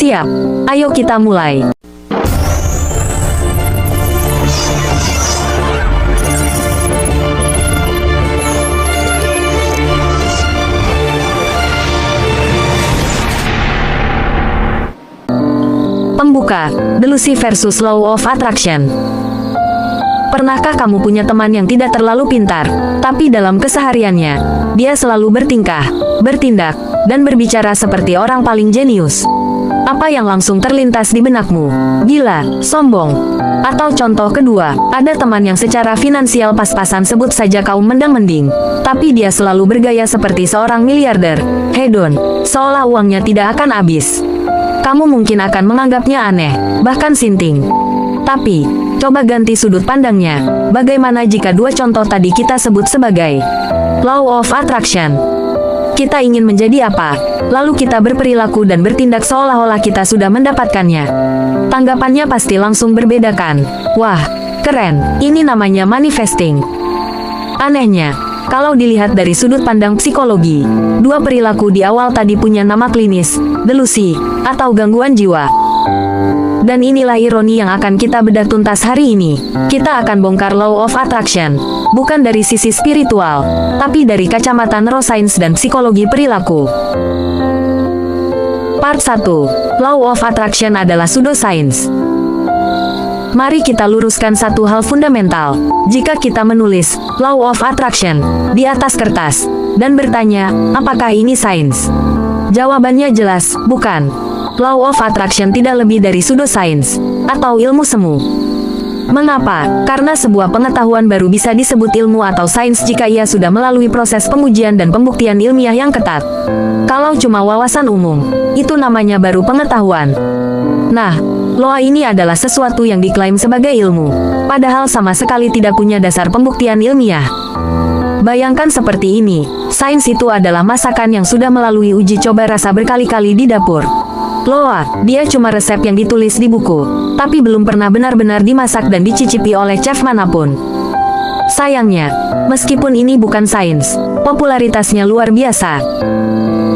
Siap. Ayo kita mulai. Pembuka, Delusi versus Law of Attraction. Pernahkah kamu punya teman yang tidak terlalu pintar, tapi dalam kesehariannya, dia selalu bertingkah, bertindak, dan berbicara seperti orang paling jenius? Apa yang langsung terlintas di benakmu? Gila, sombong. Atau contoh kedua, ada teman yang secara finansial pas-pasan, sebut saja kaum mendang-mending, tapi dia selalu bergaya seperti seorang miliarder, hedon, seolah uangnya tidak akan habis. Kamu mungkin akan menganggapnya aneh, bahkan sinting. Tapi, coba ganti sudut pandangnya. Bagaimana jika dua contoh tadi kita sebut sebagai Law of Attraction? Kita ingin menjadi apa? Lalu kita berperilaku dan bertindak seolah-olah kita sudah mendapatkannya. Tanggapannya pasti langsung berbeda kan? Wah, keren. Ini namanya manifesting. Anehnya, kalau dilihat dari sudut pandang psikologi, dua perilaku di awal tadi punya nama klinis, delusi, atau gangguan jiwa. Dan inilah ironi yang akan kita bedah tuntas hari ini. Kita akan bongkar Law of Attraction, bukan dari sisi spiritual, tapi dari kacamata neuroscience dan psikologi perilaku. Part 1. Law of Attraction adalah pseudoscience. Mari kita luruskan satu hal fundamental. Jika kita menulis Law of Attraction di atas kertas dan bertanya, apakah ini sains? Jawabannya jelas, bukan. Law of Attraction tidak lebih dari pseudoscience atau ilmu semu. Mengapa? Karena sebuah pengetahuan baru bisa disebut ilmu atau sains jika ia sudah melalui proses pengujian dan pembuktian ilmiah yang ketat. Kalau cuma wawasan umum, itu namanya baru pengetahuan. Nah, Law ini adalah sesuatu yang diklaim sebagai ilmu, padahal sama sekali tidak punya dasar pembuktian ilmiah. Bayangkan seperti ini, sains itu adalah masakan yang sudah melalui uji coba rasa berkali-kali di dapur. Law, dia cuma resep yang ditulis di buku, tapi belum pernah benar-benar dimasak dan dicicipi oleh chef manapun. Sayangnya, meskipun ini bukan sains, popularitasnya luar biasa.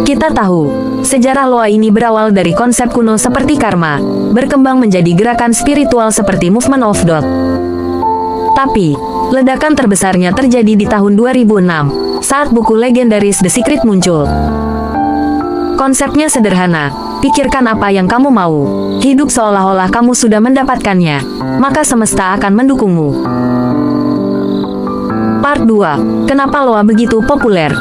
Kita tahu, sejarah Law ini berawal dari konsep kuno seperti karma, berkembang menjadi gerakan spiritual seperti movement of thought. Tapi, ledakan terbesarnya terjadi di tahun 2006, saat buku legendaris The Secret muncul. Konsepnya sederhana, pikirkan apa yang kamu mau, hidup seolah-olah kamu sudah mendapatkannya, maka semesta akan mendukungmu. Part 2. Kenapa Law begitu populer?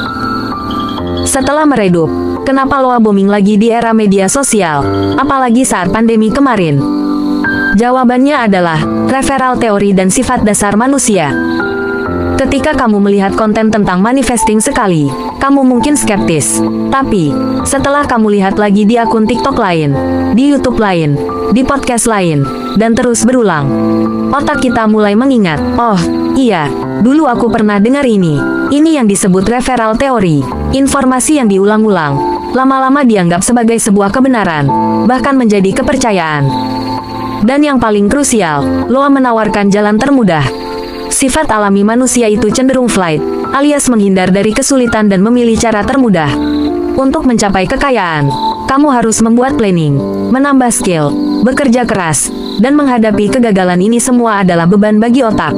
Setelah meredup, kenapa Law booming lagi di era media sosial, apalagi saat pandemi kemarin? Jawabannya adalah referral teori dan sifat dasar manusia. Ketika kamu melihat konten tentang manifesting sekali, kamu mungkin skeptis. Tapi, setelah kamu lihat lagi di akun TikTok lain, di YouTube lain, di podcast lain, dan terus berulang, otak kita mulai mengingat, oh, iya, dulu aku pernah dengar ini. Ini yang disebut referral teori. Informasi yang diulang-ulang, lama-lama dianggap sebagai sebuah kebenaran, bahkan menjadi kepercayaan. Dan yang paling krusial, Law menawarkan jalan termudah. Sifat alami manusia itu cenderung flight, alias menghindar dari kesulitan dan memilih cara termudah. Untuk mencapai kekayaan, kamu harus membuat planning, menambah skill, bekerja keras, dan menghadapi kegagalan. Ini semua adalah beban bagi otak.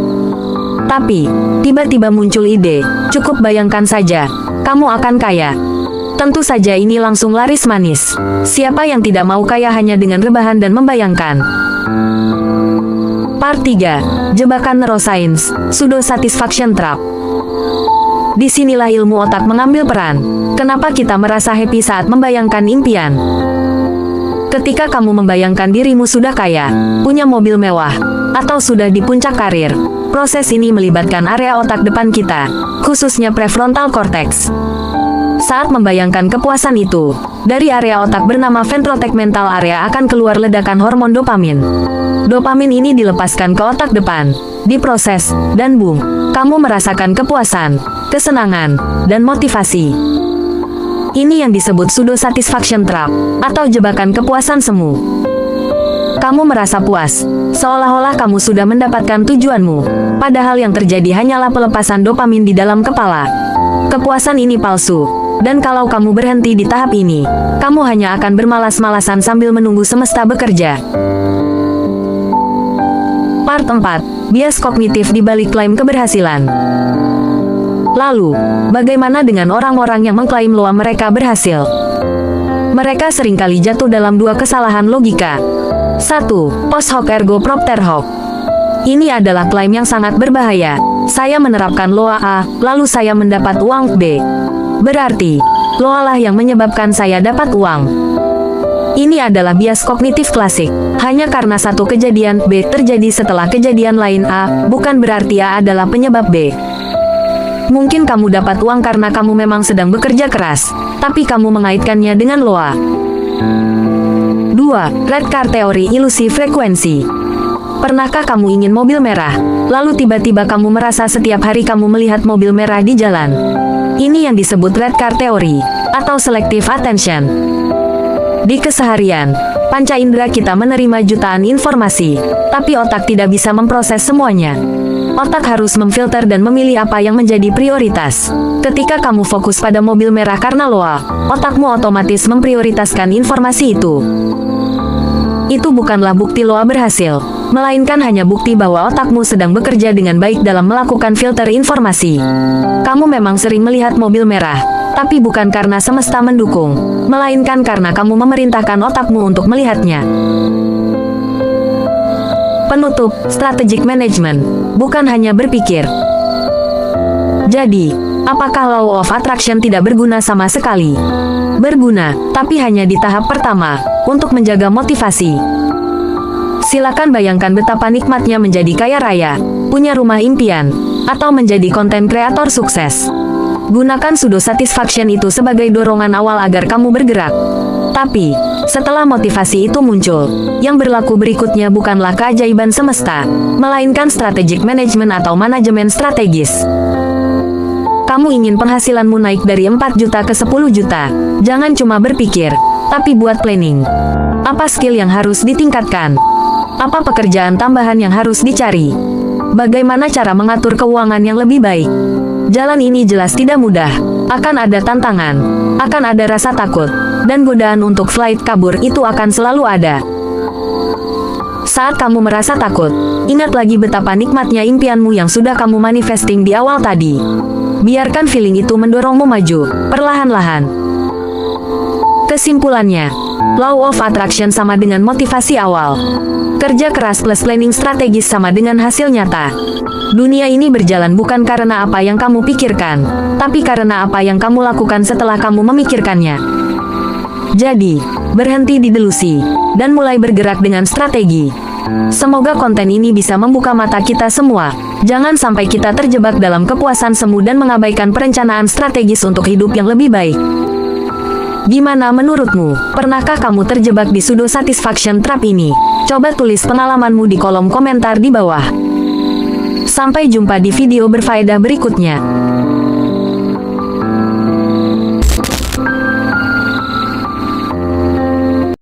Tapi, tiba-tiba muncul ide, cukup bayangkan saja, kamu akan kaya. Tentu saja ini langsung laris manis. Siapa yang tidak mau kaya hanya dengan rebahan dan membayangkan? Part 3. Jebakan Neuroscience, Pseudo Satisfaction Trap. Disinilah ilmu otak mengambil peran. Kenapa kita merasa happy saat membayangkan impian? Ketika kamu membayangkan dirimu sudah kaya, punya mobil mewah, atau sudah di puncak karir, proses ini melibatkan area otak depan kita, khususnya prefrontal cortex. Saat membayangkan kepuasan itu, dari area otak bernama ventrotegmental area akan keluar ledakan hormon dopamin. Dopamin ini dilepaskan ke otak depan, diproses, dan boom, kamu merasakan kepuasan, kesenangan, dan motivasi. Ini yang disebut pseudo satisfaction trap, atau jebakan kepuasan semu. Kamu merasa puas, seolah-olah kamu sudah mendapatkan tujuanmu, padahal yang terjadi hanyalah pelepasan dopamin di dalam kepala. Kepuasan ini palsu, Dan kalau kamu berhenti di tahap ini, kamu hanya akan bermalas-malasan sambil menunggu semesta bekerja. Part 4. Bias kognitif di balik klaim keberhasilan. Lalu, bagaimana dengan orang-orang yang mengklaim bahwa mereka berhasil? Mereka seringkali jatuh dalam dua kesalahan logika. 1. Post hoc ergo propter hoc. Ini adalah klaim yang sangat berbahaya. Saya menerapkan loa A, lalu saya mendapat uang B. Berarti, loa lah yang menyebabkan saya dapat uang. Ini adalah bias kognitif klasik. Hanya karena satu kejadian B terjadi setelah kejadian lain A, bukan berarti A adalah penyebab B. Mungkin kamu dapat uang karena kamu memang sedang bekerja keras, tapi kamu mengaitkannya dengan loa. 2. Red car teori ilusi frekuensi. Pernahkah kamu ingin mobil merah, lalu tiba-tiba kamu merasa setiap hari kamu melihat mobil merah di jalan? Ini yang disebut red car teori, atau selective attention. Di keseharian, panca indera kita menerima jutaan informasi, tapi otak tidak bisa memproses semuanya. Otak harus memfilter dan memilih apa yang menjadi prioritas. Ketika kamu fokus pada mobil merah karena loa, otakmu otomatis memprioritaskan informasi itu. Itu bukanlah bukti loa berhasil, melainkan hanya bukti bahwa otakmu sedang bekerja dengan baik dalam melakukan filter informasi. Kamu memang sering melihat mobil merah, tapi bukan karena semesta mendukung, melainkan karena kamu memerintahkan otakmu untuk melihatnya. Penutup, strategic management, bukan hanya berpikir. Jadi, apakah law of attraction tidak berguna sama sekali? Berguna, tapi hanya di tahap pertama, untuk menjaga motivasi. Silakan bayangkan betapa nikmatnya menjadi kaya raya, punya rumah impian, atau menjadi konten kreator sukses. Gunakan pseudo satisfaction itu sebagai dorongan awal agar kamu bergerak. Tapi, setelah motivasi itu muncul, yang berlaku berikutnya bukanlah keajaiban semesta, melainkan strategic management atau manajemen strategis. Kamu ingin penghasilanmu naik dari 4 juta ke 10 juta. Jangan cuma berpikir, tapi buat planning. Apa skill yang harus ditingkatkan? Apa pekerjaan tambahan yang harus dicari? Bagaimana cara mengatur keuangan yang lebih baik? Jalan ini jelas tidak mudah. Akan ada tantangan, akan ada rasa takut, dan godaan untuk flight kabur itu akan selalu ada. Saat kamu merasa takut, ingat lagi betapa nikmatnya impianmu yang sudah kamu manifesting di awal tadi. Biarkan feeling itu mendorongmu maju, perlahan-lahan. Kesimpulannya, law of attraction sama dengan motivasi awal. Kerja keras plus planning strategis sama dengan hasil nyata. Dunia ini berjalan bukan karena apa yang kamu pikirkan, tapi karena apa yang kamu lakukan setelah kamu memikirkannya. Jadi, berhenti di delusi, dan mulai bergerak dengan strategi. Semoga konten ini bisa membuka mata kita semua. Jangan sampai kita terjebak dalam kepuasan semu dan mengabaikan perencanaan strategis untuk hidup yang lebih baik. Gimana menurutmu? Pernahkah kamu terjebak di pseudo satisfaction trap ini? Coba tulis pengalamanmu di kolom komentar di bawah. Sampai jumpa di video berfaedah berikutnya.